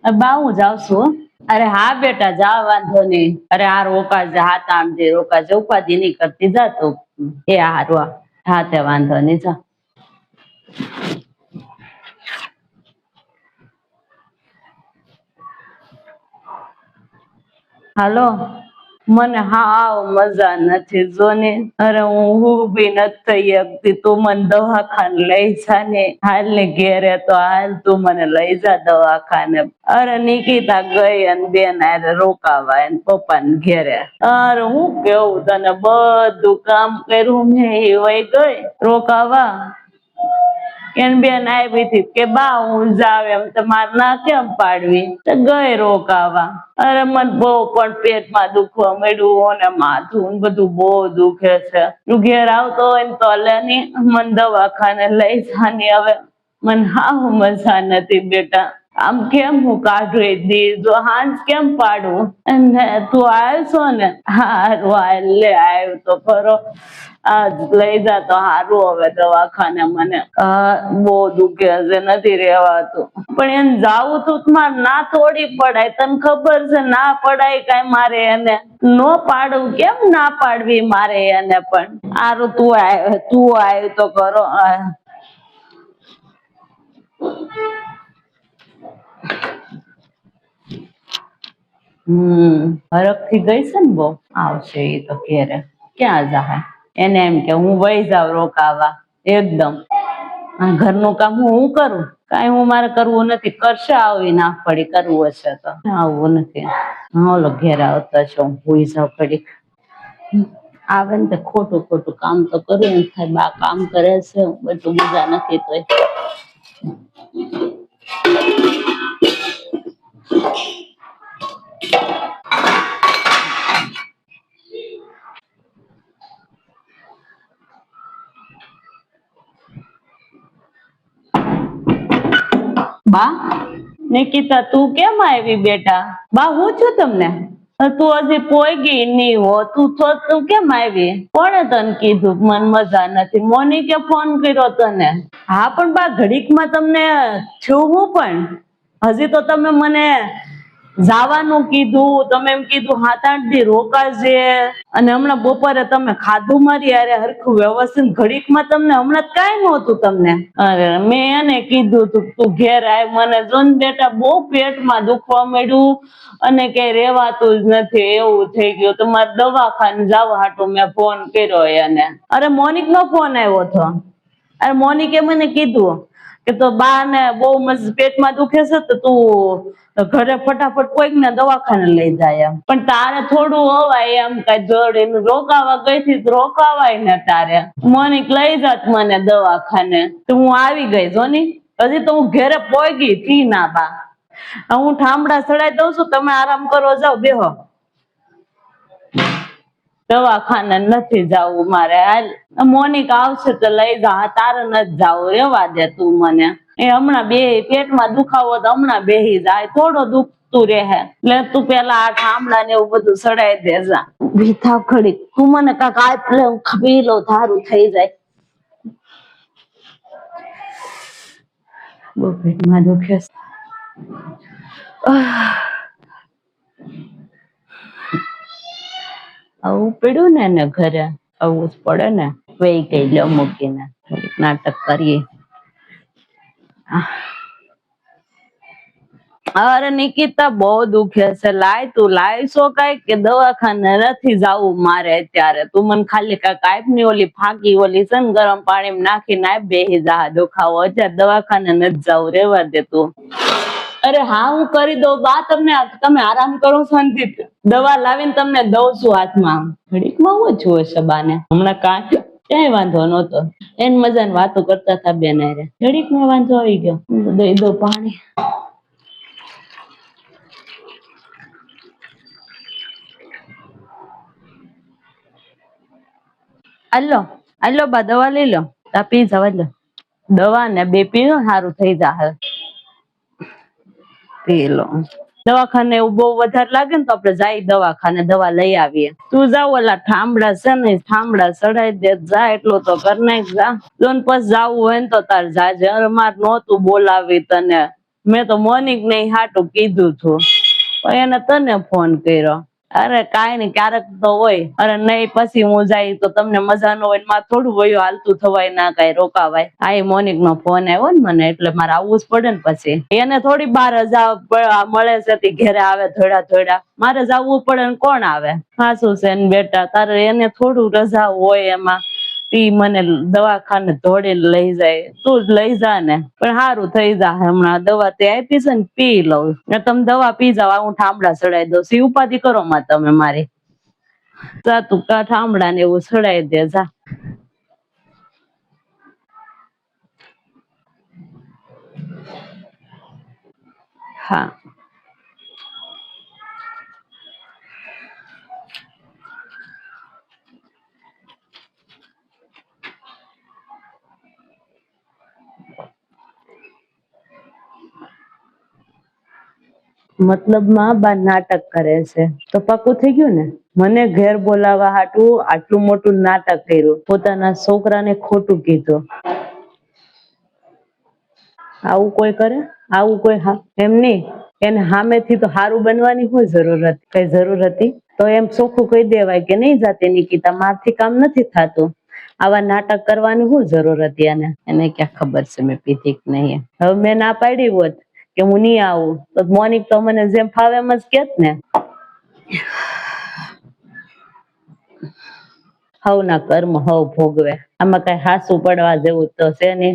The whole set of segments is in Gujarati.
બા હું જાઉં છું હો. અરે હા બેટા જા વાંધો નહીં. અરે આ રોકાજે હાથ આમ જે રોકાજે ઉપાધિ નહીં કરતી જા તું. એ હારું હા તે વાંધો નહીં જા. હાલો મને હાવ મજા નથી જો ને. અરે હું બી નથી થઈ શકતી. તું મને દવાખાને લઈ જા ને. હાલ ને ઘેરે તો હાલ તું મને લઈ જા દવાખાને. અરે નિકિતા ગઈ અને બેન હારે રોકાવા એને પપ્પા ને ઘેરે. અરે હું કેવું તને બધું કામ કર્યું મેં એ વઈ ગઈ રોકાવા. એને બેન આવી હતી કે બા હું જાવ એમ તમારે ના કેમ પાડવી તો ગઈ રોકાવા. અરે મને બહુ પણ પેટમાં દુખવા મળ્યું ને માથું બધું બહુ દુખે છે. તું ઘેર આવતો હોય ને તો લે ની મને દવાખાને લઈ જાની. હવે મને હાવ મજા નથી બેટા. આમ કેમ હું કાઢું દી જો હાંસ કેમ પાડું. અને તું આવ્યો છો ને હારું હાલ લે આવ્યું તો ખરો. આજ લઈ જા તો હારું હવે દવાખાને. મને બહુ દુખે છે નથી રેવાતું. પણ એને જાવું તું મારે ના થોડી પડાય. તને ખબર છે ના પડાય કઈ મારે એને નો પાડવું. કેમ ના પાડવી મારે એને પણ. હારું તું આવ્યું તો ખરો. હરખ થી ગઈ છે ને બહુ. આવશે એ તો ઘેરે ક્યાં જાય. એને એમ કે હું વહી જાવ રોકાવા એકદમ. ઘરનું કામ હું કરું કઈ હું મારે કરવું નથી. કરશે આવી ના પડી કરવું હશે તો. આવવું નથી. હાલો ઘેરે આવતા છો હું ભૂઈ જાવ ઘડીક. આવે ને ખોટું ખોટું કામ તો કરવું એમ થાય. બા કામ કરે છે બધું મજા નથી તોય. બા નિકિતા તું કેમ આવી બેટા. બા હું છું તમને. તું હજી પોઈ નહી હો. તું કેમ આવી. કોણે તને કીધું મને મજા નથી. મોનિકે ફોન કર્યો તને. હા પણ બા ઘડીકમાં તમને છું હું પણ. હજી તો તમે મને જવાનું કીધું. તમે એમ કીધું 7-8 દી રોકાજે. અને હમણાં બપોરે તમે ખાધું મારી યારે હરખું વ્યવસ્થિત. ઘડીકમાં તમને હમણાં કઈ નહોતું તમને. અરે મેં એને કીધું તું ઘેર આય. મને જોન બેટા બહુ પેટમાં દુખવા મળ્યું અને કઈ રેવાતું જ નથી એવું થઈ ગયું. તમારે દવાખાને જવા હાટું મેં ફોન કર્યો એને. અરે મોનિક નો ફોન આવ્યો હતો. અરે મોનિકે મને કીધું કે તો બા ને બહુ પેટમાં દુખે છે તો તું ઘરે ફટાફટ કોઈક ને દવાખાને લઈ જાય એમ. પણ તારે થોડું હોવાય એમ કઈ જોડે રોકાવા ગઈ થી રોકાવાય ને તારે. મોનિક લઈ જાત મને દવાખાને તો હું આવી ગઈ જોની. હજી તો હું ઘેરે પોગી થી ના બા. હું ઠામડા ચડાઈ દઉં છું. તમે આરામ કરો જાઓ બેહો. દવાખાને નથી જવું મારે. હાલ મોનિક આવશે તો લઈ જા. તારે નથી જવું રેવા દે તું મને. એ હમણાં પેટમાં દુખાવો તો હમણાં બેહી જાય. થોડો દુખતું રહે એટલે તું પેલા આ ઠામડા ને એવું બધું ચડાઈ દેજા. ભીથા ખડી તું મને કાક આટલે પી લો ધારું થઈ જાય. બહુ પેટમાં દુખે છે. આવું પડ્યું ને એને ઘરે આવું જ પડે ને. વહી ગઈ લ્યો મૂકીને. નાટક કરીએ. અરે નિકિતા બહુ દુખે છે. લાય તું લાવીશો કઈ કે દવાખાને નથી જવું મારે અત્યારે. તું મને ખાલી કઈક આપ ની ઓલી ફાકી ઓલી છે ને ગરમ પાણી નાખીને આપ બેહી જા. દુખાવો અત્યારે દવાખાને નથી જવું રેવા દે તું. અરે હા હું કરી દઉં બા. તમે આરામ કરો શાંતિ. દવા લાવીને તમને દઉં છું હાથમાં. ઘડીકમાં હું જોવે છે બાને. હમણાં ક્યાંય વાંધો નહોતો. એને મજા ને વાતો કરતા હતા બેન હારે. ઘડીકમાં વાંધો આવી ગયો. દઈ દો પાણી. આલો બા દવા લઈ લો. તા પી જવા લો. દવા ને 2 પીવો સારું થઈ જાય. પી લો. દવાખાને એવું બહુ વધારે લાગે ને તો આપડે જાય દવાખાને દવા લઈ આવીએ. તું જાવ ઓલા ઠામડા છે ને ઠામડા ચડાઈ દે જા. એટલું તો કર નાખ જા. પછી જાવું હોય ને તો તાર જાજે. અરે માર નહોતું બોલાવી તને. મેં તો મોનિક ને હાટું કીધું હતું પણ એને તને ફોન કર્યો. અરે કાઈ નઈ, ક્યારેક તો હોય. અરે નહીં, પછી હું જાય તો તમને મજા ન હોય, માં થોડું વયું હાલતું થવાય ના કઈ રોકાવાય. આ મોનિક નો ફોન આવ્યો ને મને, એટલે મારે આવવું જ પડે ને. પછી એને થોડી બાર રજા મળે છે તે ઘેરે આવે થોડા થોડા, મારે જવું પડે ને કોણ આવે. હાસુ છે ને બેટા, તારે એને થોડું રજા હોય એમાં. ઈ મને દવાખાને ધોડીને લઈ જાય, તું જ લઈ જા ને. પણ સારું થઈ જા, હમણાં દવા તે આપી છે ને પી લઉં. ને તમે દવા પી જાવ, હું ઠામડા ચડાવી દઉં. સી ઉપાધિ કરો માં તમે મારી. જા તું ઠામડા ને એવું ચડાવી દે જા. હા મતલબ માં બા નાટક કરે છે તો પાકું થઈ ગયું ને. મને ઘેર બોલાવા હાટું આટલું મોટું નાટક કર્યું, પોતાના છોકરાને ખોટું કીધું. આવું કોઈ કરે? આવું કોઈ એમ નહી, એને સામેથી તો હારું બનવાની શું જરૂર હતી? કઈ જરૂર હતી? તો એમ ચોખ્ખું કહી દેવાય કે નહીં જાતે નિકિતા, મારથી કામ નથી થતું. આવા નાટક કરવાની શું જરૂર હતી એને? એને ક્યાં ખબર છે મેં પીધી કે નહીં. હવે મેં ના પાડી હોત કે હું નહીં આવું તો મોનિક તો મને જેમ ફાવે એમ જ કેત ને. હવ ના કર્મ હવ ભોગવે. આમાં કઈ હાસુ પડવા જેવું તો છે નઈ.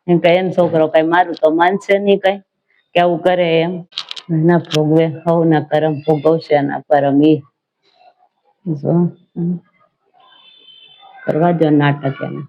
એમ કઈ એમ છોકરો કઈ મારું તો માનશે નઈ કઈ કે આવું કરે એમ. ના ભોગવે, હવ ના કરમ ભોગવશે ના કરમ. ઈ કરવા દો નાટક એને.